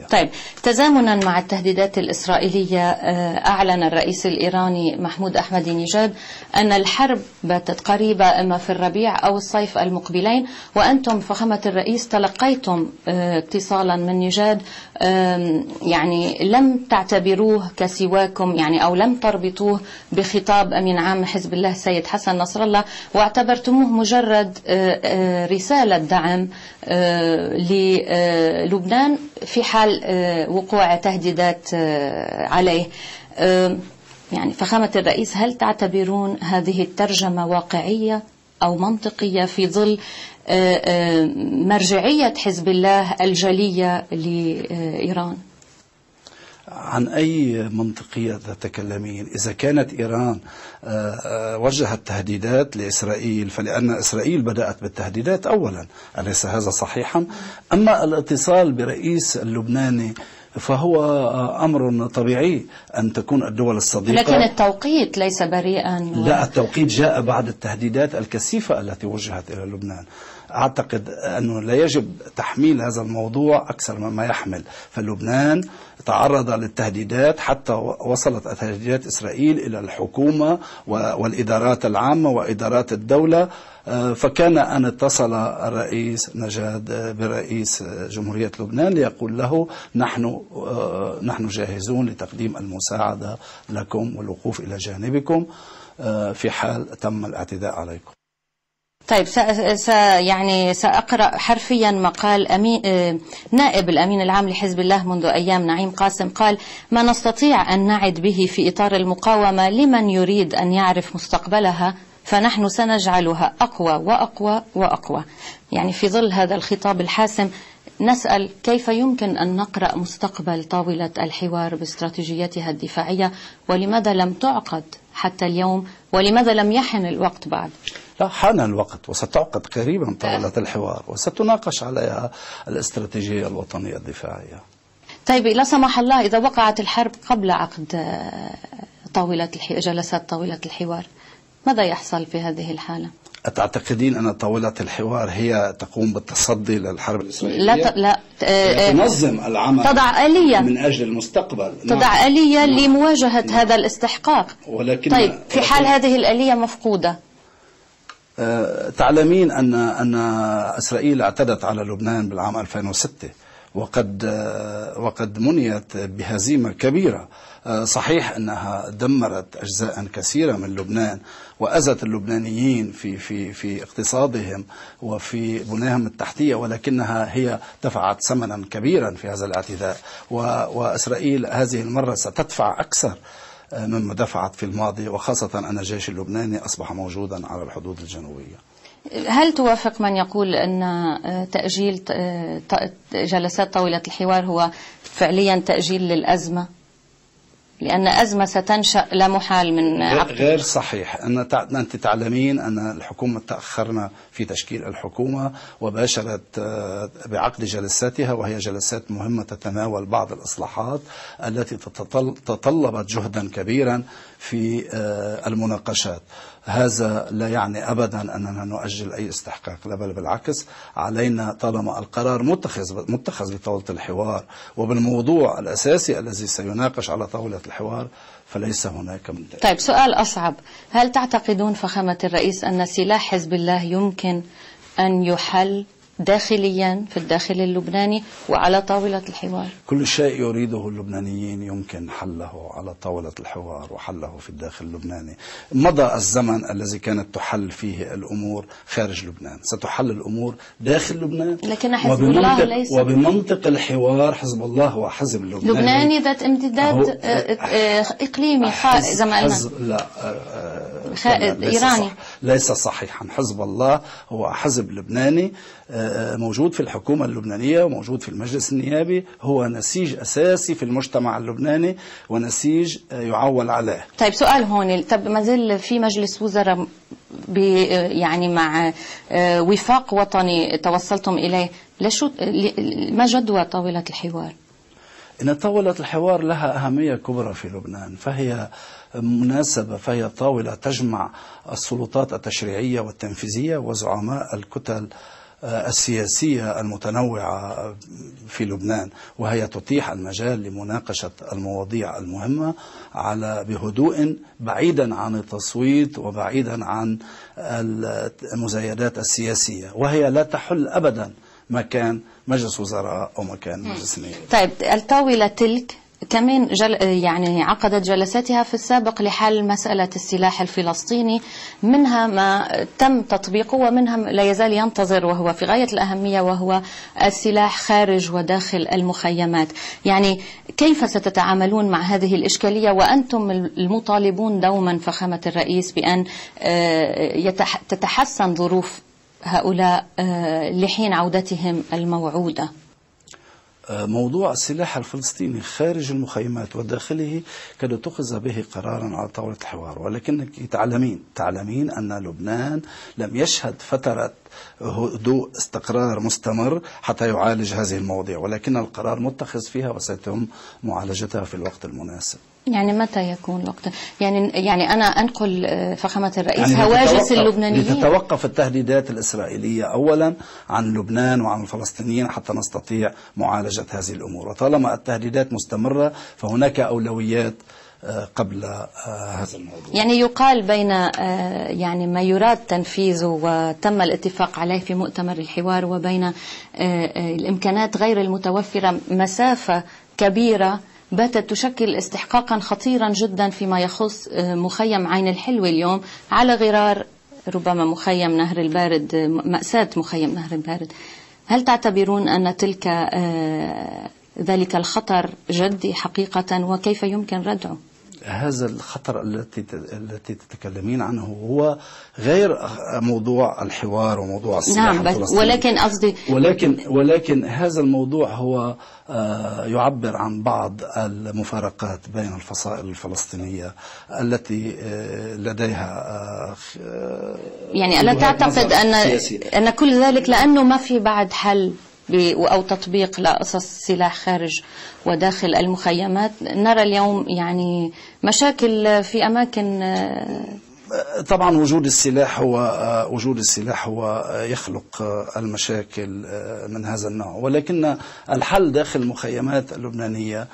طيب، تزامنا مع التهديدات الإسرائيلية، أعلن الرئيس الإيراني محمود أحمدي نژاد أن الحرب باتت قريبة إما في الربيع أو الصيف المقبلين، وأنتم فخامة الرئيس تلقيتم اتصالا من نژاد، يعني لم تعتبروه كسواكم، يعني أو لم تربطوه بخطاب أمين عام حزب الله السيد حسن نصر الله، واعتبرتموه مجرد رسالة دعم للبنان في حال وقوع تهديدات عليه. يعني فخامة الرئيس، هل تعتبرون هذه الترجمة واقعية أو منطقية في ظل مرجعية حزب الله الجلية لإيران؟ عن أي منطقية تتكلمين؟ إذا كانت إيران وجهت تهديدات لإسرائيل فلأن إسرائيل بدأت بالتهديدات أولا، أليس هذا صحيحا؟ أما الاتصال برئيس اللبناني فهو أمر طبيعي أن تكون الدول الصديقة، لكن التوقيت ليس بريئا. لا، التوقيت جاء بعد التهديدات الكثيفة التي وجهت إلى لبنان. أعتقد أنه لا يجب تحميل هذا الموضوع أكثر مما يحمل، فلبنان تعرض للتهديدات حتى وصلت تهديدات إسرائيل إلى الحكومة والإدارات العامة وإدارات الدولة، فكان أن اتصل الرئيس نژاد برئيس جمهورية لبنان ليقول له نحن جاهزون لتقديم المساعدة لكم والوقوف إلى جانبكم في حال تم الاعتداء عليكم. طيب، يعني سأقرأ حرفيا مقال نائب الأمين العام لحزب الله منذ أيام نعيم قاسم، قال: ما نستطيع أن نعد به في إطار المقاومة لمن يريد أن يعرف مستقبلها فنحن سنجعلها أقوى وأقوى وأقوى. يعني في ظل هذا الخطاب الحاسم نسأل كيف يمكن أن نقرأ مستقبل طاولة الحوار باستراتيجيتها الدفاعية، ولماذا لم تعقد حتى اليوم، ولماذا لم يحن الوقت بعد؟ لا، حان الوقت وستعقد قريبا طاولة الحوار وستناقش عليها الاستراتيجية الوطنية الدفاعية. طيب، لا سمح الله إذا وقعت الحرب قبل عقد جلسات طاولة الحوار، ماذا يحصل في هذه الحالة؟ أتعتقدين أن طاولة الحوار هي تقوم بالتصدي للحرب الإسرائيلية؟ لا تنظم العمل، تضع آلية من أجل المستقبل، تضع آلية لمواجهة هذا الاستحقاق. ولكن طيب، في حال هذه الآلية مفقودة، تعلمين أن إسرائيل اعتدت على لبنان بالعام 2006 وقد منيت بهزيمة كبيرة. صحيح أنها دمرت أجزاء كثيرة من لبنان وأذت اللبنانيين في اقتصادهم وفي بناهم التحتية، ولكنها هي دفعت ثمنا كبيرا في هذا الاعتداء، وإسرائيل هذه المرة ستدفع أكثر مما دفعت في الماضي، وخاصة أن الجيش اللبناني أصبح موجودا على الحدود الجنوبية. هل توافق من يقول أن تأجيل جلسات طاولة الحوار هو فعليا تأجيل للأزمة، لأن أزمة ستنشأ لا محال من عقد؟ غير صحيح. أنت تعلمين أن الحكومة تأخرنا في تشكيل الحكومة وباشرت بعقد جلساتها، وهي جلسات مهمة تتناول بعض الإصلاحات التي تطلبت جهدا كبيرا في المناقشات. هذا لا يعني أبدا أننا نؤجل أي استحقاق، لا بل بالعكس، علينا طالما القرار متخذ بطاولة الحوار وبالموضوع الأساسي الذي سيناقش على طاولة الحوار فليس هناك من تأجيل. طيب، سؤال أصعب: هل تعتقدون فخامة الرئيس أن سلاح حزب الله يمكن أن يحل داخليا في الداخل اللبناني وعلى طاولة الحوار؟ كل شيء يريده اللبنانيين يمكن حله على طاولة الحوار وحله في الداخل اللبناني. مضى الزمن الذي كانت تحل فيه الأمور خارج لبنان، ستحل الأمور داخل لبنان. لكن حزب الله ليس، وبمنطق الحوار حزب الله هو حزب لبناني ذات امتداد إقليمي زي ما قلنا. لا، إيراني ليس صحيحا. حزب الله هو حزب لبناني موجود في الحكومة اللبنانية وموجود في المجلس النيابي، هو نسيج أساسي في المجتمع اللبناني ونسيج يعول عليه. طيب، سؤال هون: طب ما زال في مجلس وزراء يعني مع وفاق وطني توصلتم إليه، ما جدوى طاولة الحوار؟ إن طاولة الحوار لها أهمية كبرى في لبنان، فهي مناسبة، فهي طاولة تجمع السلطات التشريعية والتنفيذية وزعماء الكتل السياسية المتنوعة في لبنان، وهي تتيح المجال لمناقشة المواضيع المهمة بهدوء، بعيدا عن التصويت وبعيدا عن المزايدات السياسية، وهي لا تحل أبدا مكان مجلس وزراء أو مكان مجلس نيابي. طيب الطاولة تلك كمان يعني عقدت جلساتها في السابق لحل مسألة السلاح الفلسطيني، منها ما تم تطبيقه ومنها لا يزال ينتظر وهو في غاية الأهمية، وهو السلاح خارج وداخل المخيمات. يعني كيف ستتعاملون مع هذه الإشكالية وأنتم المطالبون دوما فخامة الرئيس بأن تتحسن ظروف هؤلاء لحين عودتهم الموعودة؟ موضوع السلاح الفلسطيني خارج المخيمات وداخله قد اتخذ به قرارا على طاولة الحوار، ولكنك تعلمين أن لبنان لم يشهد فترة هدوء استقرار مستمر حتى يعالج هذه المواضيع، ولكن القرار متخذ فيها وسيتم معالجتها في الوقت المناسب. يعني متى يكون الوقت؟ يعني أنا أنقل فخامة الرئيس يعني هواجس اللبنانيين لتتوقف التهديدات الإسرائيلية أولا عن لبنان وعن الفلسطينيين حتى نستطيع معالجة هذه الأمور، وطالما التهديدات مستمرة فهناك أولويات قبل هذا الموضوع. يعني يقال بين يعني ما يراد تنفيذه وتم الاتفاق عليه في مؤتمر الحوار وبين الإمكانات غير المتوفرة مسافة كبيرة باتت تشكل استحقاقا خطيرا جدا فيما يخص مخيم عين الحلوة اليوم، على غرار ربما مخيم نهر البارد، مأساة مخيم نهر البارد. هل تعتبرون أن ذلك الخطر جدي حقيقة، وكيف يمكن ردعه؟ هذا الخطر التي تتكلمين عنه هو غير موضوع الحوار وموضوع السلاح الفلسطيني. ولكن قصدي ولكن هذا الموضوع هو يعبر عن بعض المفارقات بين الفصائل الفلسطينية التي لديها يعني ألا تعتقد أن كل ذلك لأنه ما في بعد حل أو تطبيق لقصص سلاح خارج وداخل المخيمات؟ نرى اليوم يعني مشاكل في أماكن. طبعا وجود السلاح هو يخلق المشاكل من هذا النوع، ولكن الحل داخل المخيمات اللبنانية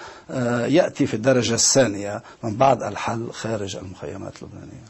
يأتي في الدرجة الثانية من بعد الحل خارج المخيمات اللبنانية.